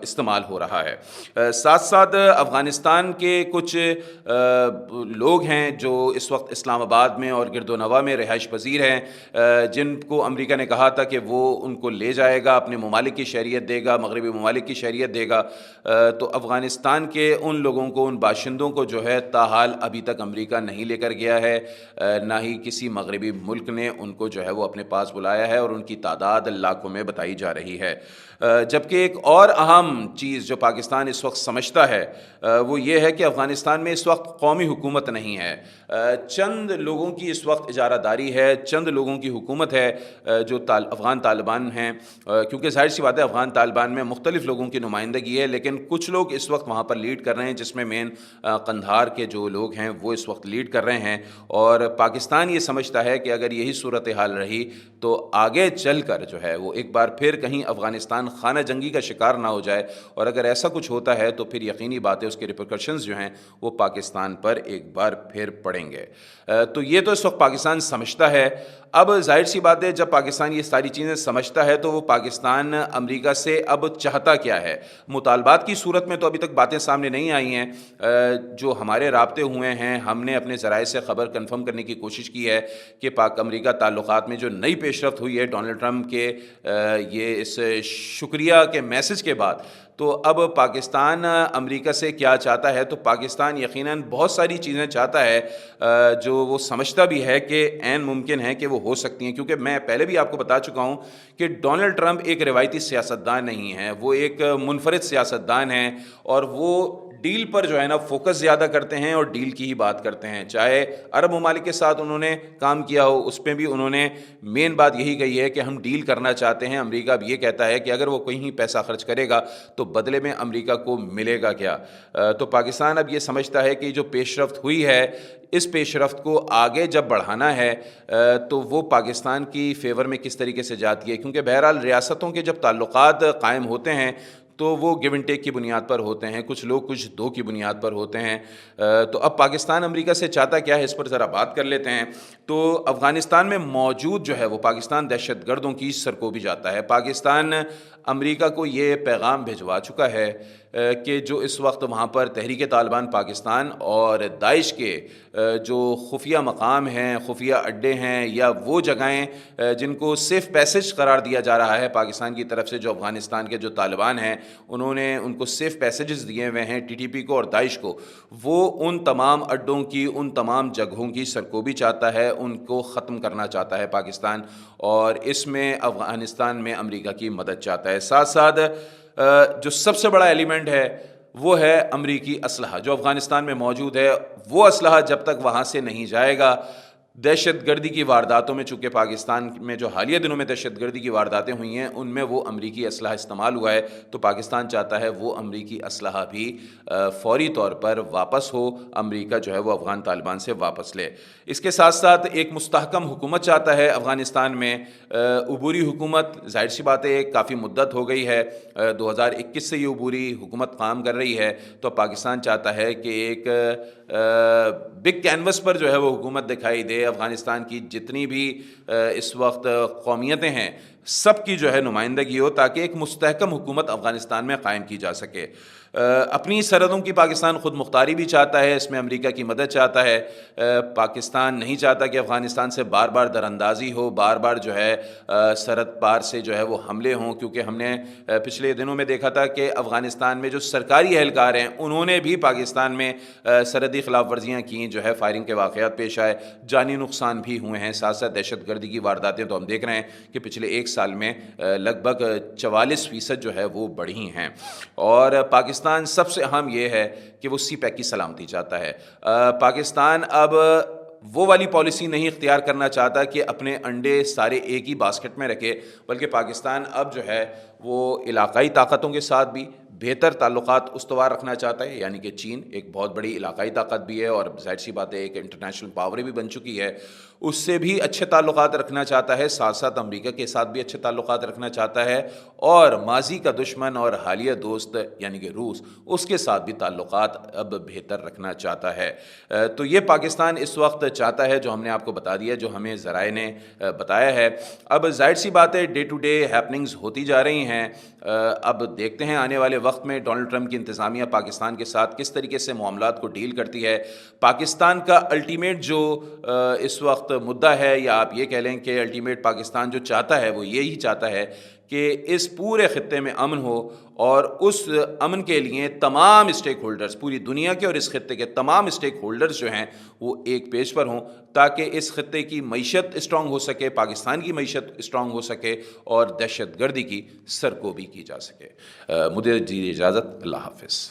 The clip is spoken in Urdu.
استعمال ہو رہا ہے۔ ساتھ ساتھ افغانستان کے کچھ لوگ ہیں جو اس وقت اسلام آباد میں اور گرد و نواح میں رہائش پذیر ہیں، جن کو امریکہ نے کہا تھا کہ وہ ان کو لے جائے گا، اپنے ممالک کی شہریت دے گا، مغربی ممالک کی شہریت دے گا، تو افغانستان کے ان لوگوں کو، ان باشندوں کو جو ہے تاحال ابھی تک امریکہ نہیں لے کر گیا ہے، نہ ہی کسی مغربی ملک نے ان کو جو ہے وہ اپنے پاس بلایا ہے، اور ان کی تعداد لاکھوں میں بتائی جا رہی ہے۔ جبکہ ایک اور اہم چیز جو پاکستان اس وقت سمجھتا ہے وہ یہ ہے کہ افغانستان میں اس وقت قومی حکومت نہیں ہے، چند لوگوں کی اس وقت اجارہ داری ہے، چند لوگوں کی حکومت ہے جو افغان طالبان ہیں، کیونکہ ظاہر سی بات ہے افغان طالبان میں مختلف لوگوں کی نمائندگی ہے، لیکن کچھ لوگ اس وقت وہاں پر لیڈ کر رہے ہیں، جس میں مین قندھار کے جو لوگ ہیں وہ اس وقت لیڈ کر رہے ہیں، اور پاکستان یہ سمجھتا ہے کہ اگر یہی صورتحال رہی تو آگے چل کر جو ہے وہ ایک بار پھر کہیں افغانستان خانہ جنگی کا شکار نہ ہو جائے، اور اگر ایسا کچھ ہوتا ہے تو پھر یقینی بات ہے اس کے ریپرکشنز جو ہیں وہ پاکستان پر ایک بار پھر پڑیں گے۔ تو یہ تو اس وقت پاکستان سمجھتا ہے۔ اب ظاہر سی بات ہے جب پاکستان یہ ساری چیزیں سمجھتا ہے تو وہ پاکستان امریکہ سے اب چاہتا کیا ہے؟ مطالبات کی صورت میں تو ابھی تک باتیں سامنے نہیں آئی ہیں، جو ہمارے رابطے ہوئے ہیں، ہم نے اپنے ذرائع سے خبر کنفرم کرنے کی کوشش کی ہے کہ پاک امریکہ تعلقات میں جو نئی پیش رفت ہوئی ہے ڈونلڈ ٹرمپ کے یہ اس شکریہ کے میسج کے بعد، تو اب پاکستان امریکہ سے کیا چاہتا ہے؟ تو پاکستان یقیناً بہت ساری چیزیں چاہتا ہے جو وہ سمجھتا بھی ہے کہ عین ممکن ہے کہ وہ ہو سکتی ہیں، کیونکہ میں پہلے بھی آپ کو بتا چکا ہوں کہ ڈونلڈ ٹرمپ ایک روایتی سیاستدان نہیں ہے، وہ ایک منفرد سیاستدان ہیں، اور وہ ڈیل پر جو ہے نا فوکس زیادہ کرتے ہیں اور ڈیل کی ہی بات کرتے ہیں۔ چاہے عرب ممالک کے ساتھ انہوں نے کام کیا ہو، اس پہ بھی انہوں نے مین بات یہی کہی ہے کہ ہم ڈیل کرنا چاہتے ہیں۔ امریکہ اب یہ کہتا ہے کہ اگر وہ کہیں پیسہ خرچ کرے گا تو بدلے میں امریکہ کو ملے گا کیا؟ تو پاکستان اب یہ سمجھتا ہے کہ جو پیش رفت ہوئی ہے، اس پیش رفت کو آگے جب بڑھانا ہے تو وہ پاکستان کی فیور میں کس طریقے سے جاتی ہے، کیونکہ بہرحال ریاستوں کے جب تعلقات قائم ہوتے ہیں تو وہ گیو اینڈ ٹیک کی بنیاد پر ہوتے ہیں، کچھ لوگ کچھ دو کی بنیاد پر ہوتے ہیں۔ تو اب پاکستان امریکہ سے چاہتا کیا ہے، اس پر ذرا بات کر لیتے ہیں۔ تو افغانستان میں موجود جو ہے وہ پاکستان دہشت گردوں کی سرکوبی جاتا ہے۔ پاکستان امریکہ کو یہ پیغام بھجوا چکا ہے کہ جو اس وقت وہاں پر تحریک طالبان پاکستان اور داعش کے جو خفیہ مقام ہیں، خفیہ اڈے ہیں، یا وہ جگہیں جن کو سیف پیسج قرار دیا جا رہا ہے پاکستان کی طرف سے، جو افغانستان کے جو طالبان ہیں انہوں نے ان کو سیف پیسیجز دیے ہوئے ہیں ٹی ٹی پی کو اور داعش کو، وہ ان تمام اڈوں کی، ان تمام جگہوں کی سرکوبی چاہتا ہے، ان کو ختم کرنا چاہتا ہے پاکستان، اور اس میں افغانستان میں امریکہ کی مدد چاہتا ہے۔ ساتھ ساتھ جو سب سے بڑا ایلیمنٹ ہے وہ ہے امریکی اسلحہ جو افغانستان میں موجود ہے۔ وہ اسلحہ جب تک وہاں سے نہیں جائے گا، دہشت گردی کی وارداتوں میں، چونکہ پاکستان میں جو حالیہ دنوں میں دہشت گردی کی وارداتیں ہوئی ہیں ان میں وہ امریکی اسلحہ استعمال ہوا ہے، تو پاکستان چاہتا ہے وہ امریکی اسلحہ بھی فوری طور پر واپس ہو، امریکہ جو ہے وہ افغان طالبان سے واپس لے۔ اس کے ساتھ ساتھ ایک مستحکم حکومت چاہتا ہے افغانستان میں، عبوری حکومت، ظاہر سی بات ہے کافی مدت ہو گئی ہے، 2021 سے یہ عبوری حکومت کام کر رہی ہے، تو پاکستان چاہتا ہے کہ ایک بگ کینوس پر جو ہے وہ حکومت دکھائی دے، افغانستان کی جتنی بھی اس وقت قومیتیں ہیں سب کی جو ہے نمائندگی ہو، تاکہ ایک مستحکم حکومت افغانستان میں قائم کی جا سکے۔ اپنی سرحدوں کی پاکستان خود مختاری بھی چاہتا ہے، اس میں امریکہ کی مدد چاہتا ہے۔ پاکستان نہیں چاہتا کہ افغانستان سے بار بار دراندازی ہو، بار بار جو ہے سرحد پار سے جو ہے وہ حملے ہوں، کیونکہ ہم نے پچھلے دنوں میں دیکھا تھا کہ افغانستان میں جو سرکاری اہلکار ہیں انہوں نے بھی پاکستان میں سرحدی خلاف ورزیاں کیں، جو ہے فائرنگ کے واقعات پیش آئے، جانی نقصان بھی ہوئے ہیں، ساتھ ساتھ دہشت گردی کی وارداتیں تو ہم دیکھ رہے ہیں کہ پچھلے ایک سال میں لگ بھگ 44% جو ہے وہ بڑھی ہیں۔ اور پاکستان سب سے اہم یہ ہے کہ وہ سی پیک کی سلامتی چاہتا ہے۔ پاکستان اب وہ والی پالیسی نہیں اختیار کرنا چاہتا کہ اپنے انڈے سارے ایک ہی باسکٹ میں رکھے، بلکہ پاکستان اب جو ہے وہ علاقائی طاقتوں کے ساتھ بھی، بہتر تعلقات استوار رکھنا چاہتا ہے، یعنی کہ چین ایک بہت بڑی علاقائی طاقت بھی ہے اور ظاہر سی بات ہے ایک انٹرنیشنل پاور بھی بن چکی ہے، اس سے بھی اچھے تعلقات رکھنا چاہتا ہے، ساتھ ساتھ امریکہ کے ساتھ بھی اچھے تعلقات رکھنا چاہتا ہے، اور ماضی کا دشمن اور حالیہ دوست یعنی کہ روس، اس کے ساتھ بھی تعلقات اب بہتر رکھنا چاہتا ہے۔ تو یہ پاکستان اس وقت چاہتا ہے، جو ہم نے آپ کو بتا دیا، جو ہمیں ذرائع نے بتایا ہے۔ اب ظاہر سی بات ہے ڈے ٹو ڈے ہیپننگز ہوتی جا رہی ہیں، اب دیکھتے ہیں آنے والے وقت میں ڈونلڈ ٹرمپ کی انتظامیہ پاکستان کے ساتھ کس طریقے سے معاملات کو ڈیل کرتی ہے۔ پاکستان کا الٹیمیٹ جو اس وقت مدعا ہے، یا آپ یہ کہہ لیں کہ الٹیمیٹ پاکستان جو چاہتا ہے وہ یہی چاہتا ہے کہ اس پورے خطے میں امن ہو، اور اس امن کے لیے تمام اسٹیک ہولڈرز، پوری دنیا کے اور اس خطے کے تمام اسٹیک ہولڈرز جو ہیں وہ ایک پیج پر ہوں، تاکہ اس خطے کی معیشت اسٹرانگ ہو سکے، پاکستان کی معیشت اسٹرانگ ہو سکے، اور دہشت گردی کی سرکوبی کی جا سکے۔ مجھے اجازت، اللہ حافظ۔